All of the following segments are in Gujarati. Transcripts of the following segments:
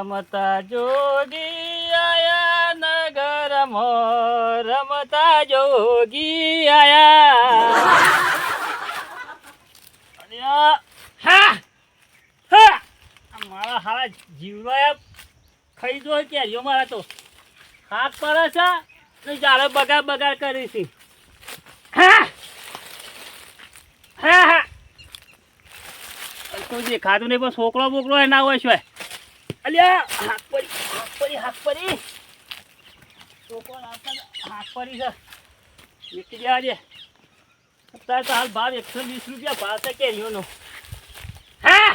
રમતા જોગી આયા નગરમાં, રમતા જોગી આયા. અને હા હા મારા હારા જીવવા ખાઈ દો કેરીઓ મારા તો હાથ પડે છે ને જાડે બગાડ કરી છે. હા હા હા કોઈ દેખાતું નહીં પણ છોકરો બોકરો એ ના હોય છે. અલ્યા હાથ પડી છોકરો હાથ પડી છે વેચી દેવા દે. અત્યારે તો હાલ ભાવ 120 રૂપિયા ભાવ છે કેરીઓનો. હા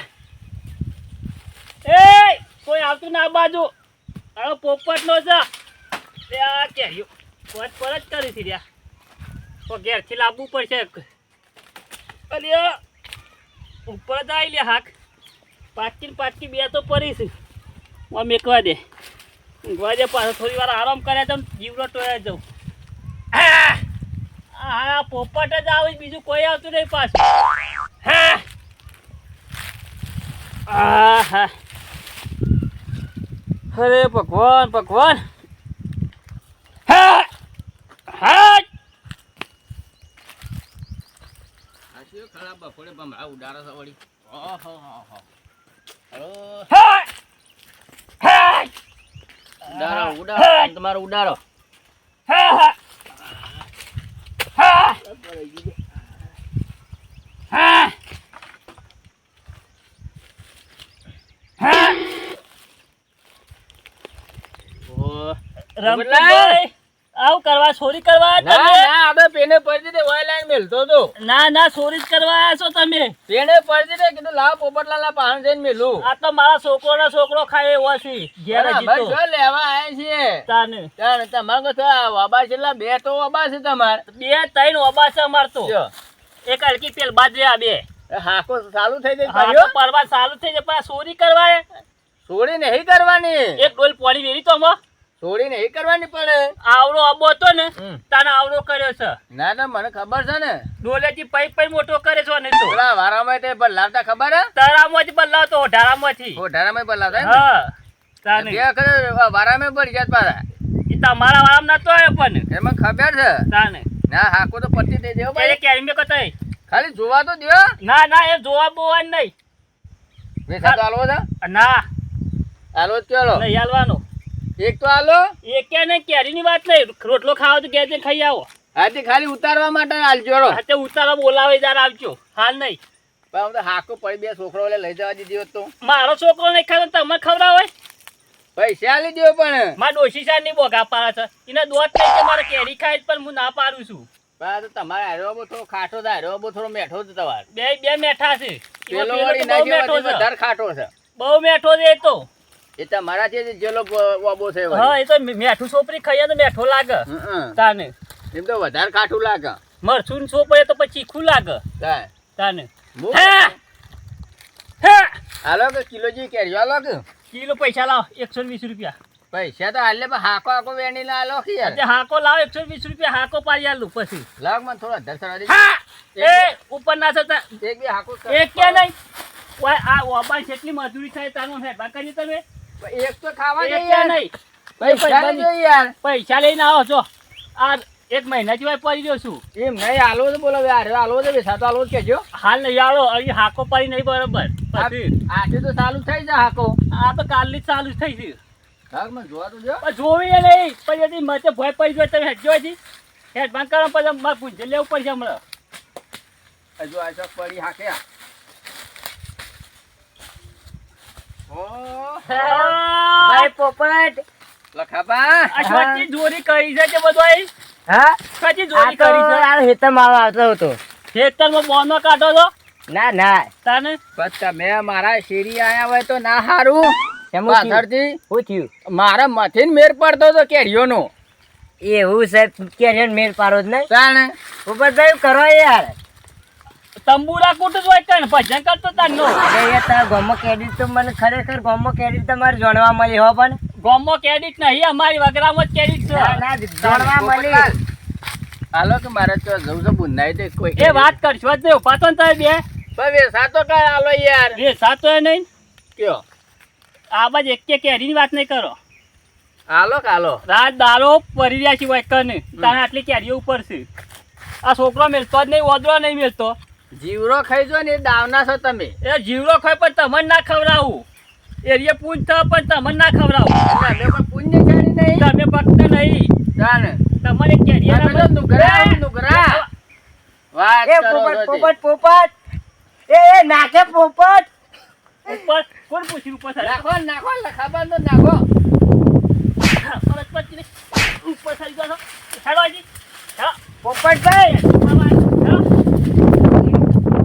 એ કોઈ આવતું ના બાજુ હવે પોપટ નો છે આ કેરીઓ પર જ કરી હતી રહ્યા તો ઘેરથી લાવવું પડશે. અલ્યા ઉપર જ આવી લે હાક પાટકી બે તો પડી છે. હું મેકવા દે ઊંઘવા દે પાછો થોડી વાર આરામ કર્યા તો જીવડો ટોયા જાઉં. હા પોપટ જ આવે બીજું કોઈ આવતું નહીં પાછું. હા હા અરે ભગવાન હા હા ખરાબ બપોરે ભમરા ઉડાડો છે વળી. ઓહો ઉડાડો તમારો ઉડાડો. આવું કરવા ચોરી કરવા પેને પડી દે વાય લાઈન મેલતો તો. ના ચોરી જ કરવા આવ્યા છો તમે. પેને પડી દે કીધું લાવ પોપટલાલ પાણ જઈને મેલું. આ તો મારા છોકરો ખાય એવો છે ઘેર જીતો લેવા આવ્યા છીએ. તાને તમારે તો વાબા છેલ્લા 2 તો વાબા છે તમારે. 2-3 વાબા છે અમાર તો. એક હલકી પેલ બાજરી બે હાકો ચાલુ થઈ જાય પરવા ચાલુ થઈ જાય પણ ચોરી કરવા ચોરી નહીં કરવાની. એક ડોલ પાણી વેરી તો માં ચોરી નહીં કરવાની પડે. આવડો અબો હતો ને તાને આવડો કર્યો છે. ના મને ખબર છે ને ડોલેથી પઈ મોટો કરે છો ને તો પેલા વારામાં તે બદલાવતા ખબર હે. તારામાંથી બદલાવતો ઓઢારામાંથી બદલાવતા. હા તાને વારામાં પડી જાત પાછા. એ તમારા વારામ નતો આવ્યો પણ એમાં ખબર છે. તાને ના હાકો તો પટ્ટી દઈ દેવો ભાઈ. કેરી મે કતઈ ખાલી જોવા તો દયો. ના એ જોવા બોવા નહીં. વેચા તો આલવો છે. ના આલવો જ કેલો નહીં આલવાનો. એક તો આલો એક કે નહીં કેરીની વાત નહીં. રોટલો ખાવો તો ગેજે ખાઈ આવો. હાથી ખાલી ઉતારવા માટે આલજો. હાથે ઉતારવા બોલાવે જાર આવજો. હાલ નહીં પણ હું તો હાકો પડી 2 છોકરો લઈ જવા દીધી હોત તો. મારો છોકરો નહીં ખાતો તમે ખવડાવો પૈસા આલી દો પણ મારા ડોશી સાહેબ ની બોગા પાડે છે. એને દોત નહીં કે મારે કેરી ખાય પણ હું ના પાડું છું. તમારે હારો થોડો ખાટો થાય હારો થોડો મેઠો છે તમારે. બે મેઠા છે. પેલો વળી નાખ્યો વધારે ખાટો છે. બહુ મેઠો છે એ તો. એ તમારાથી જેલો વાબો છે. હા એ તો મેઠું સોપરી ખાઈએ તો મેઠો લાગે. તાને એમ તો વધારે ખાટું લાગે. મરચું સોપરે તો પછી ચીખું લાગે. તાને હાલો કે કિલો જી કેરી હાલો કે કિલો પૈસા લાવો 120 રૂપિયા. પૈસા તો હાલે પણ હાકો વેણી ના લો કે યાર. હાકો લાવો 120 રૂપિયા હાકો પાડી આલું પછી. લાગ મને થોડો અધર સડા એ ઉપર ના થતા એક બે હાકો એક કે નહીં. આ ઓબા કેટલી મજૂરી થાય તાનો હે બાકાજી તમે એક તો ખાવા એક કે નહીં. પૈસા નહીં યાર. પૈસા લઈને આવો છો. આ 1 મહિના જેવા પડી ગયો છું. એમ નહીં હાલો તો બોલો યાર હાલો તો બેસા તો હાલો કેજો. હાલ નહીં આવો અહીં હાકો પાડી નહીં બરાબર. પછી આજે તો ચાલુ થઈ જાય હાકો. આ તો કાલની ચાલુ થઈ ગઈ. મને જોવા તો જો જોવી નહીં પછી મતે ભય પડી ગયો તમે હેડજો હજી હેડ બંધ કરો પછી મારે પૂછે લેવું પડશે હમણાં. હજુ આ ચોક પડી હાકે ભાઈ પોપટ લખાબા આ સ્વચ્છી ચોરી કરી છે કે બધું હા સ્વચ્છી ચોરી કરી છે. આ હેતર મારો આવતો હતો. ખેતરમાં બોનો કાઢો છો ના તાને બસ તમે મારા શેરી આયા હોય તો ના હારું. પાછળથી શું થયું? મારા મથીન મેર પડતો હતો કેરીઓનો. એવું સાહેબ કેરીઓ મેળ પાડો જ નહીં. તાણે પોપટભાઈ કરો યાર. તંબુરા કૂટું હોય કણ ભજન કરતો તારનો. તારા ગામમાં કેરી તો મને ખરેખર ગામમાં કેરી તમારે જાણવા મળી હો પણ ગામમાં કેરીટ નહીં અમારી વગરામાં જ કેરીટ છે. ના જાણવા મળી. હાલો કે મારે તો જવું છે બુંદાઈ દે કોઈ એ વાત કરશો જ નહીં પાછો ને તમે બે ભાઈ સાતો કાય હાલો યાર બે સાતો એ નહીં કયો આ બાજ એક કેરીની વાત નહીં કરો. હાલો કાલો રાત દાડો પડી રહ્યા છે વાયકને તારે આટલી કેરીઓ ઉપર છે. આ છોકરો મેલતો જ નહીં, ઓદરો નહીં મેલતો. જીવરો ખાઈ જો ને એ દાવના છો તમે. એ જીવડો ખાય પણ તમને ના ખવડાવું. એરિયે પૂંજ થયો પણ તમને ના ખવડાવું. તમે પણ પુણ્ય કરી નહીં. તમે ભક્ત નહીં. જાને તમારે કેરીઓ તમે તો નુગરા નુગરા વાત એ કરો પોપટ છો પોપટ પોપટ એ નાખે પોપટ ઉપર કોણ પૂછ્યું ઉપર સાહેબ? નાખો નાખો લખાબા તો નાખો. પરસ્પર ચીને ઉપર સારી ગયો છો. હેલો હજી. હેલો. પોપટભાઈ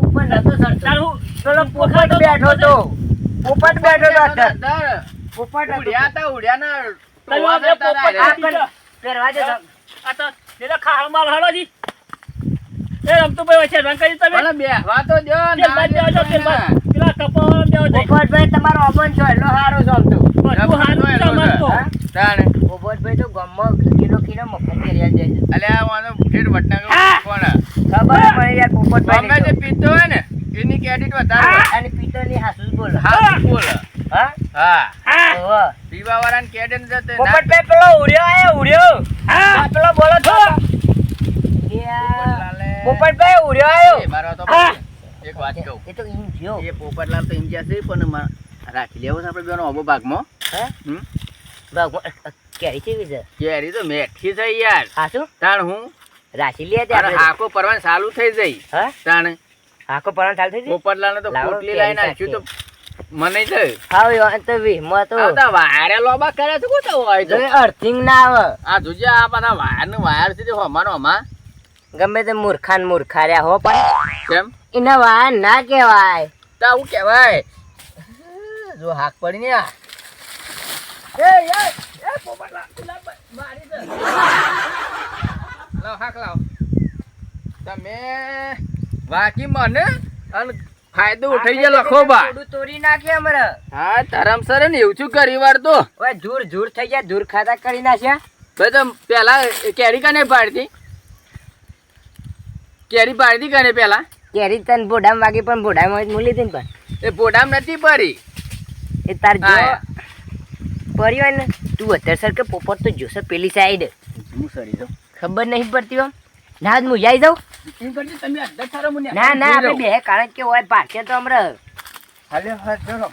ઉપર નતો ચડતો. ચાલ હું પેલો પોપટ બેઠો તો પોપટ બેઠો તો અંદર. દર પોપટ હતો. ઉડ્યા તા ઉડ્યાના તને આપણે પોપટ આ કર પહેરવા દે તો. આ તો જેને ખાળ માર હેલો હજી. એ રમતુભાઈ વચ્ચે રંગ કરી તમે. મને બેહવા તો દો તેલ બાદ દેવા જો, તેલ બાદ. પેલા કપાવા દેવા જાય. પોપટભાઈ તમારો અમન છો એટલો સારો છો આમ તો. બધું હારું જ તમારતો. તાણે પોપટભાઈ તો ગામમાં કિલો કિલો મફત કેરીયા જાય છે. અલ્યા વાનો ફેર વટના કોણ ખબર મને યાર પોપટભાઈ ગમે જે પીતો હોય ને એની ક્રેડિટ વધારે હોય. અને પિત્તરની હાસુ જ બોલો. હા બોલ હા હા ઓહો. પીવા વાળાને ક્રેડિટ જતે ના પોપટભાઈ પેલો ઉડ્યો આયો ઉડ્યો. હા. પેલો બોલો છો. પોપટભાઈ ઉડ્યો આયો. એ મારો તો એક વાત કહું. એ તો ઈમ જ્યો. એ પોપટલાલ તો એમ છે પણ રાખી લેવો છે આપણે બેનો અબો ભાગમાં. હે? હમ? ભગવાન કેરી કેવી છે? કેરી તો મેઠી છે યાર. હાસુ તાણ હું રાશી લે દે અરે આપણે. હાકો પરવાન ચાલુ થઈ જઈ. હા તાણ આખો પરાણ ચાલ થઈ ગઈ. પોપટલાલને તો લાવો પોટલી કેરી લાઈને આપ્યું તો મને થયું. હાવ યો તો વી મો તો આવતા વાયરે લોબા કરે છે કોતો હોય તો. જો અર્થિંગ ના આવે. આ જોજે આ બધા વાયરનું વાયર છે હમાનો હમા. ગમે તે મૂર્ખાન મૂર્ખાર્યા હો પણ કેમ એના વાહ ના કહેવાય. તો આવું કહેવાય. જો હાક પડી ને આ એ પોપટલાલ પેલા મારી દે. લાવ હાક લાવ. તમે વાકી મને અને ફાયદો ઉઠાઈ ગયા લખો બા. થોડું તોડી નાખે અમારે. હા ધરમ સર ને એવું છું કરી વાર તો ઓય ધૂર ધૂર થઈ ગયા, ધૂર ખાતા કરી નાખ્યા. ભાઈ તો પેલા કેરી કને પાડતી કેરી પાડતી કને પેલા કેરી તન બોડામ વાગી પણ બોડામાં જ મૂલી હતી ને પણ એ બોડામ નથી પડી. એ તાર જો હા. પડી હોય ને તું અત્યારે સર કે પોપટ તો જોશે પેલી સાઈડ. હું સરી જાઉં ખબર નહીં પડતી આમ ના હું જાઈ જાઉં. એમ કરતી તમે અડધા થારો મને ના ના આપણે બે કારણ કે હોય પાકે તો હમણાં હાલે હા ચલો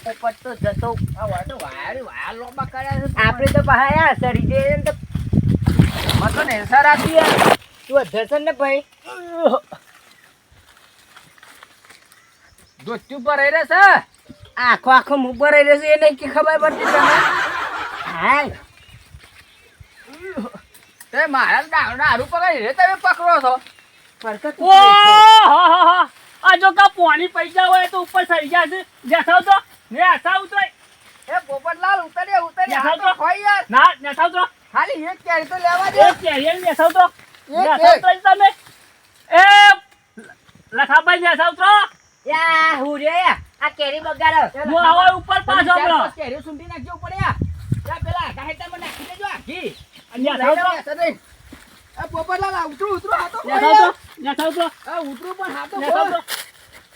પોપટ તો જતો આ વાય તો વાયર લોબા કર્યા છે. આપણે તો પહાયા સરી જઈએ ને તો મને તો નેસા રાખી યાર. તું અધરસન ને ભાઈ દોસ્તી પર રહી છે. આખો આખો ઉપર રહી રહેશે એ નહીં કે ખબર પડતી તમને. હા તે મારા દારૂ પકડી રે તમે પકડો છો. પરકત ઓ હા હા હા. આ જો કા પાણી પૈસા હોય તો ઉપર સરી ગયા છે. બેસાવ તો ને આસા ઉતરે. એ પોપટલાલ ઉતરે નેસાવ તો. હોય યાર. ના બેસાવ તો. ખાલી એક કેરી તો લેવા દે. એ કેરીએ બેસાવ તો. એક બેસાવ તો તમે. એ લખાભાઈ બેસાવ તો. યા હું રે આ કેરી બગાડો. હું આવો ઉપર પાછો હમણાં. કેરી સુંટી નાખજો પડે યાર. ત્યાં પેલા ગાહેટામાં નાખી દેજો આખી. બેસાવ તો. એ પોપટલાલ આ ઉતરું આ તો બેસાવ તો. બેસાવ તો. આ ઉતરું પણ હા તો બેસાવ તો.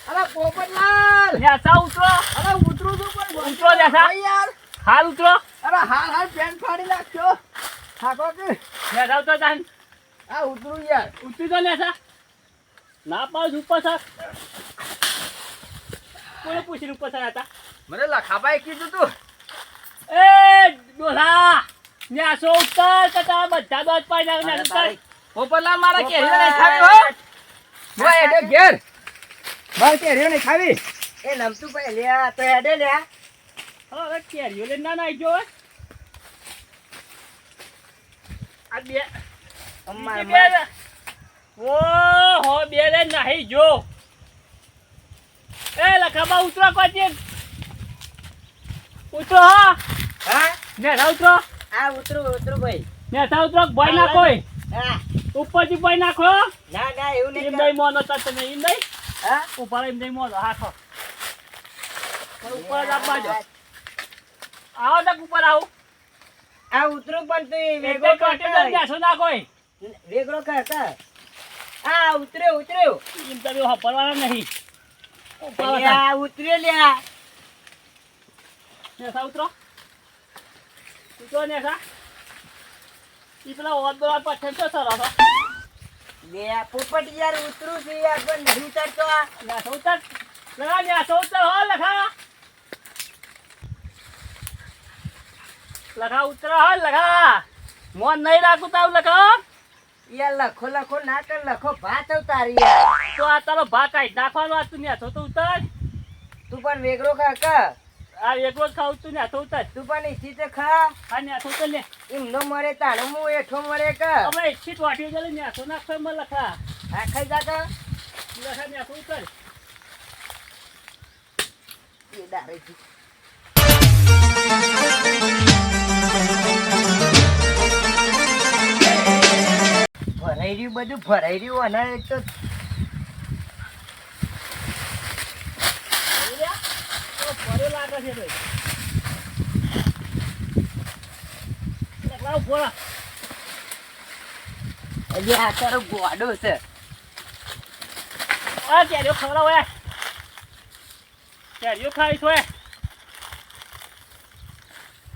અરે પોપટલાલ બેસાવ ઉતરો. અરે ઉતરું છું પણ ઉતરો બેસા. હોય યાર. હાલ ઉતરો. અરે હાલ પેન ફાડી નાખજો. થાકો કે બેસાવ તો તાન. આ ઉતરું યાર. ઉતરી તો નેસા. ના પાડ ઉપર સર. કોને પૂછીને ઉપર સર હતા? મને લખાભાઈ કીધું તું. એ ડોલા ન્યાસો ઉત્તર કે તારા બધા દોત પાઈ નાખ ને ઉત્તર. પોપટલાલ મારા કેરીઓ નહીં ખાવી હો. ભાઈ એડે ઘેર. મારા કેરીઓ નહીં ખાવી. એ નમતું ભાઈ લે આ તો હેડે લે. હવે કેરીઓ લે ના નાઈ જો. આ બે અમાર બે ઓ હો બે લે નાહી જો. એ લખાબા ઉતરો કોચી. ઉતરો હા ને ઉતરો. આ ઉતરું ભાઈ. ને ઉતરો ભાઈ ના કોઈ હા ઉપરથી ભાઈ નાખો. ના ના એવું એમ નહીં નહીં મોનો તો તમે એમ નહીં હા ઉપર એમ નહીં મોનો હાથો પણ ઉપર જ આપવા જો. આવો તક ઉપર આવો. આ ઉતરું પણ તું એટલે વેગો ટોટી તો બેસો ના કોઈ. વેગળો કર આ ઉતર્યો એમ તમે વાપરવાના નહીં. ઉપર આ ઉતર્યો લ્યા નેસા ઉતરો ઉતરો નેસા ઈ પેલા ઓદબરા પઠેમ તો સરો છો બે પોપટ યાર ઉતરું છું યાર પણ નહીં ઉતરતો આ. નેસા ઉતર લગા નેસા ઉતર હો લખા લખા ઉતર હો લખા મોન નહીં રાખું તાવ લખા યાર લખો લખો ના કર લખો ભાત અવતારી યાર. તો આ તારો ભા કાઢી નાખવાનો આ તું નેસો તો ઉતર તું પણ વેગળો ખા કા. આ એકલો જ ખાવું તું નેસો ઉતર તું પણ ઈથી તો ખા. આ નેસો ઉતર ને એમ નો મરે તાણો હું એઠો મરે કા. અમે ઈચ્છિત વાટી જલે નેસો નાખો એમાં લખા આ ખાઈ જાતા લખા નેસો ઉતર એ દારેથી. ભરાઈ રહ્યું બધું ભરાઈ રહ્યું અને એક તો પડ્યો લાગે છે ભાઈ લાવ બોલા હજી આ તારો ગોડો છે. આ કેરીઓ ખવડાવો યાર કેરીઓ ખાઈશ હોય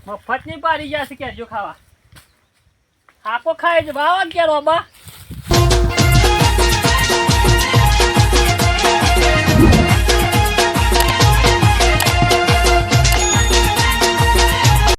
મફત ની પાડી ગયા છે કેરીઓ ખાવા હાકો ખાય છે ભાવ કેરો બા